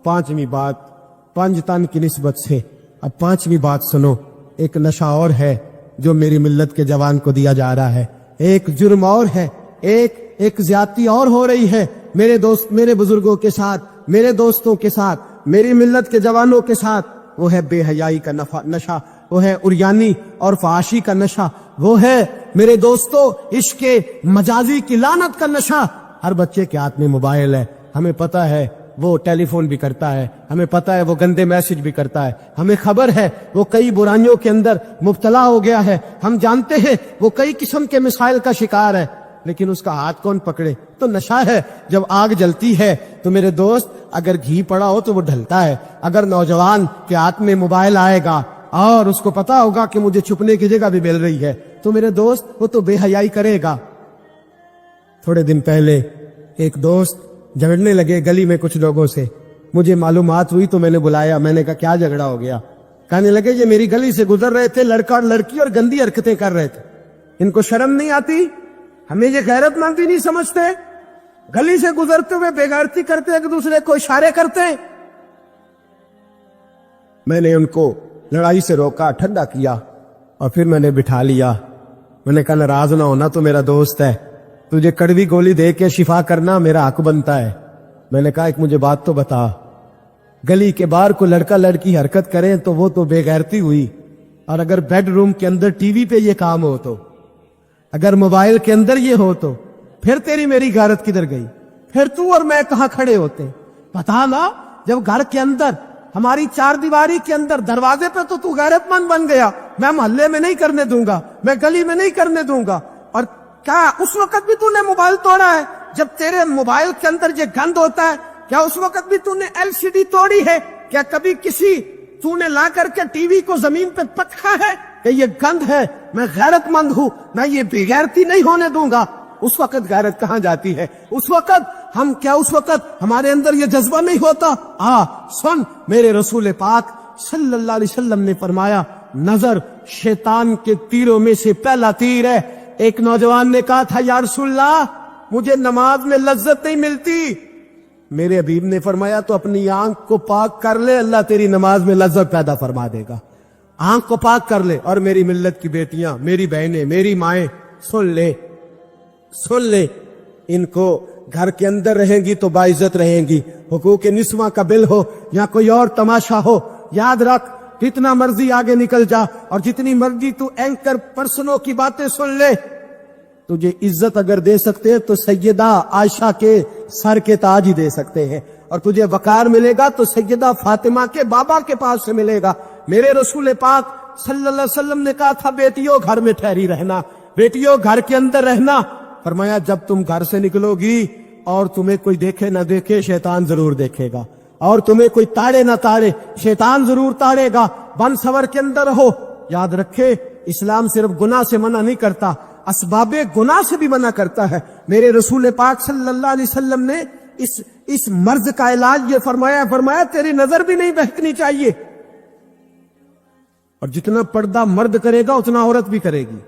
पांचवी बात, पंज तन की निस्बत से अब पांचवी बात सुनो। एक नशा और है जो मेरी मिल्लत के जवान को दिया जा रहा है, एक जुर्म और है, एक ज्यादती और हो रही है मेरे दोस्त, मेरे बुजुर्गों के साथ, मेरे दोस्तों के साथ, मेरी मिल्लत के जवानों के साथ। वो है बेहयाई का नशा, वो है उरियानी और फहाशी का नशा, वो है मेरे दोस्तों इश्क मजाजी की लानत का नशा। हर बच्चे के हाथ में मोबाइल है, हमें पता है वो टेलीफोन भी करता है, हमें पता है वो गंदे मैसेज भी करता है, हमें खबर है वो कई बुराइयों के अंदर मुब्तला हो गया है, हम जानते हैं वो कई किस्म के मिसाइल का शिकार है, लेकिन उसका हाथ कौन पकड़े? तो नशा है। जब आग जलती है तो मेरे दोस्त अगर घी पड़ा हो तो वो ढलता है। अगर नौजवान के हाथ में मोबाइल आएगा और उसको पता होगा कि मुझे छुपने की जगह भी मिल रही है, तो मेरे दोस्त वो तो बेहयाई करेगा। थोड़े दिन पहले एक दोस्त झगड़ने लगे गली में कुछ लोगों से, मुझे मालूमात हुई तो मैंने बुलाया, मैंने कहा क्या झगड़ा हो गया? कहने लगे ये मेरी गली से गुजर रहे थे लड़का और लड़की और गंदी हरकतें कर रहे थे, इनको शर्म नहीं आती? हमें ये गैरतमंद भी नहीं समझते? गली से गुजरते हुए बेगैरती करते एक दूसरे को इशारे करते। मैंने उनको लड़ाई से रोका, ठंडा किया और फिर मैंने बिठा लिया। मैंने कहा नाराज ना होना, तो मेरा दोस्त है, तुझे कड़वी गोली दे के शिफा करना मेरा हक बनता है। मैंने कहा एक मुझे बात तो बता, गली के बाहर को लड़का लड़की हरकत करें तो वो तो बेगैरती हुई, और अगर बेडरूम के अंदर टीवी पे ये काम हो, तो अगर मोबाइल के अंदर ये हो, तो फिर तेरी मेरी गैरत किधर गई? फिर तू और मैं कहां खड़े होते? पता ना, जब घर के अंदर हमारी चार दीवारी के अंदर दरवाजे पे तो तू गैरतमंद बन गया, मैं मोहल्ले में नहीं करने दूंगा, मैं गली में नहीं करने दूंगा। और क्या उस वक्त भी तूने मोबाइल तोड़ा है जब तेरे मोबाइल के अंदर ये गंद होता है? क्या उस वक्त भी तूने एलसीडी तोड़ी है? क्या कभी किसी तूने ला करके टीवी को जमीन पे पटका है कि ये गंद है, मैं गैरतमंद हूं, मैं ये बेगैरती नहीं होने दूंगा? उस वक्त गैरत कहां जाती है? उस वक्त हम क्या, उस वक्त हमारे अंदर ये जज्बा नहीं होता? सुन, मेरे रसूल पाक सल्लल्लाहु अलैहि वसल्लम ने फरमाया नजर शैतान के तीरों में से पहला तीर है। एक नौजवान ने कहा था या रसूलल्लाह मुझे नमाज में लज्जत नहीं मिलती। मेरे हबीब ने फरमाया तो अपनी आंख को पाक कर ले, अल्लाह तेरी नमाज में लज्जत पैदा फरमा देगा। आंख को पाक कर ले। और मेरी मिल्लत की बेटियां, मेरी बहनें, मेरी माएं, सुन ले, इनको घर के अंदर रहेंगी तो बाइज्जत रहेंगी। हुकूक निस्वा का बिल हो या कोई और तमाशा हो, याद रख, जितना मर्जी आगे निकल जा और जितनी मर्जी तू एंकर पर्सनों की बातें सुन ले, तुझे इज्जत अगर दे सकते हैं तो सैयदा आयशा के सर के ताज ही दे सकते हैं, और तुझे वकार मिलेगा तो सैयदा फातिमा के बाबा के पास से मिलेगा। मेरे रसूल पाक सल्लल्लाहु अलैहि वसल्लम ने कहा था बेटियों घर में ठहरी रहना, बेटियों घर के अंदर रहना। फरमाया जब तुम घर से निकलोगी और तुम्हें कोई देखे ना देखे, शैतान जरूर देखेगा, और तुम्हें कोई ताड़े ना ताड़े, शैतान जरूर ताड़ेगा। बन सवर के अंदर हो। याद रखे, इस्लाम सिर्फ गुनाह से मना नहीं करता, असबाबे गुनाह से भी मना करता है। मेरे रसूल पाक सल्लल्लाहु अलैहि वसल्लम ने इस मर्ज का इलाज ये फरमाया तेरी नजर भी नहीं बहकनी चाहिए, और जितना पर्दा मर्द करेगा उतना औरत भी करेगी।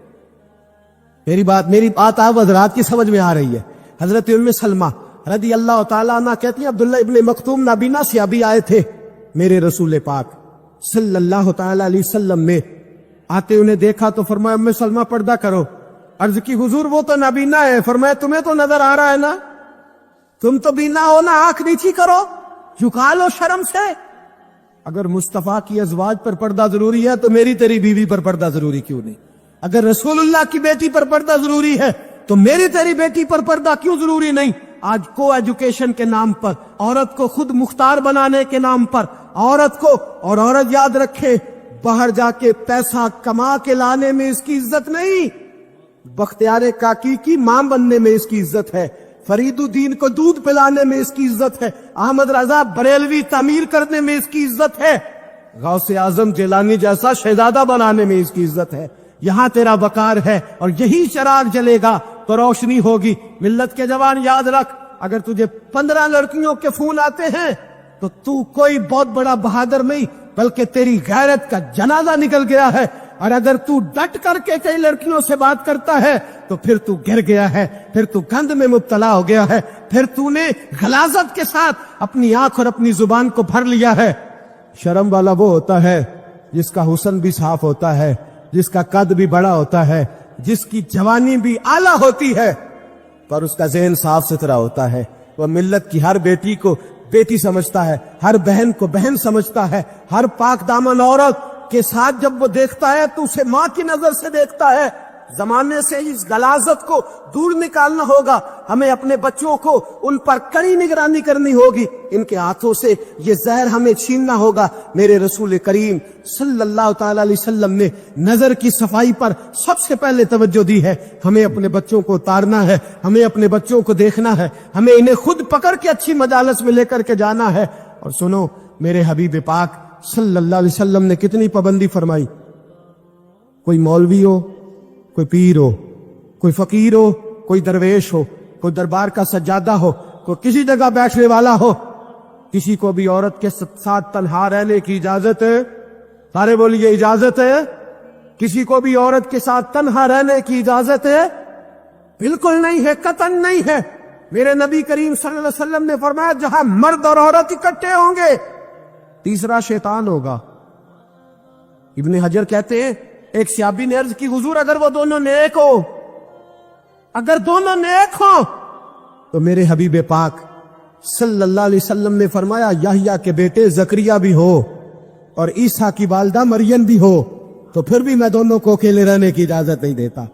मेरी बात आप हजरात की समझ में आ रही है। हजरत उम्मे सलमा रदी अल्लाह तआला अन्हा कहती हैं अब्दुल्लाह इब्ने मखतूम नाबीना से अभी आए थे मेरे रसूल पाक सल्लल्लाहु तआला अलैहि वसल्लम ने। आते उन्हें देखा तो फरमाया उम्मे सलमा पर्दा करो। अर्ज की हुजूर वो तो नाबीना है। फरमाया तुम्हें तो नजर आ रहा है ना, तुम तो बीना हो ना, आंख नीची करो, झुका लो शर्म से। अगर मुस्तफा की अजवाज पर पर्दा जरूरी है तो मेरी तेरी बीवी पर पर्दा जरूरी क्यों नहीं? अगर रसूलुल्लाह की बेटी पर पर्दा जरूरी है तो मेरी तेरी बेटी पर पर्दा क्यों जरूरी नहीं? आज को एजुकेशन के नाम पर, औरत को खुद मुख्तार बनाने के नाम पर, औरत को, और औरत याद रखे बाहर जाके पैसा कमा के लाने में इसकी इज्जत नहीं, बख्तियार काकी की मां बनने में इसकी इज्जत है, फरीदुद्दीन को दूध पिलाने में इसकी इज्जत है, अहमद रजा बरेलवी तामीर करने में इसकी इज्जत है, गौसे आजम जिलानी जैसा शहजादा बनाने में इसकी इज्जत है। यहां तेरा वकार है और यही चिराग जलेगा तो रोशनी होगी। मिल्लत के जवान याद रख, अगर तुझे 15 लड़कियों के फोन आते हैं तो तू कोई बहुत बड़ा बहादुर नहीं, बल्कि तेरी गैरत का जनाजा निकल गया है। और अगर तू डट करके कई लड़कियों से बात करता है तो फिर तू गिर गया है, फिर तू गंद में मुब्तला हो गया है। پھر تو نے غلاظت کے ساتھ اپنی آنکھ اور اپنی زبان کو بھر لیا ہے۔ شرم والا وہ ہوتا ہے جس کا حسن بھی صاف ہوتا ہے، جس کا قد بھی بڑا ہوتا ہے، جس کی جوانی بھی اعلیٰ ہوتی ہے، پر اس کا ذہن صاف ستھرا ہوتا ہے۔ وہ ملت کی ہر بیٹی کو بیٹی سمجھتا ہے، ہر بہن کو بہن سمجھتا ہے، ہر پاک دامن عورت کے ساتھ جب وہ دیکھتا ہے تو اسے ماں کی نظر سے دیکھتا ہے۔ زمانے سے اس غلاظت کو دور نکالنا ہوگا، ہمیں اپنے بچوں کو ان پر کڑی نگرانی کرنی ہوگی، ان کے ہاتھوں سے یہ زہر ہمیں چھیننا ہوگا۔ میرے رسول کریم صلی اللہ تعالی علیہ وسلم نے نظر کی صفائی پر سب سے پہلے توجہ دی ہے۔ ہمیں اپنے بچوں کو اتارنا ہے، ہمیں اپنے بچوں کو دیکھنا ہے، ہمیں انہیں خود پکڑ کے اچھی مجالس میں لے کر کے جانا ہے۔ اور سنو، میرے حبیب پاک صلی اللہ علیہ وسلم نے کتنی پابندی فرمائی۔ کوئی مولوی ہو، کوئی پیر ہو، کوئی فقیر ہو، کوئی درویش ہو، کوئی دربار کا سجادہ ہو، کوئی کسی جگہ بیٹھنے والا ہو، کسی کو بھی عورت کے ساتھ تنہا رہنے کی اجازت ہے؟ سارے بولیے اجازت ہے؟ کسی کو بھی عورت کے ساتھ تنہا رہنے کی اجازت ہے؟ بالکل نہیں ہے، قطعاً نہیں ہے۔ میرے نبی کریم صلی اللہ علیہ وسلم نے فرمایا جہاں مرد اور عورت اکٹھے ہوں گے تیسرا شیطان ہوگا۔ ابن حجر کہتے ہیں ایک صحابی نے عرض کی حضور اگر وہ دونوں نیک ہو، اگر دونوں نیک ہوں تو میرے حبیب پاک صلی اللہ علیہ وسلم نے فرمایا یحییٰ کے بیٹے زکریا بھی ہو اور عیسیٰ کی والدہ مریم بھی ہو تو پھر بھی میں دونوں کو اکیلے رہنے کی اجازت نہیں دیتا۔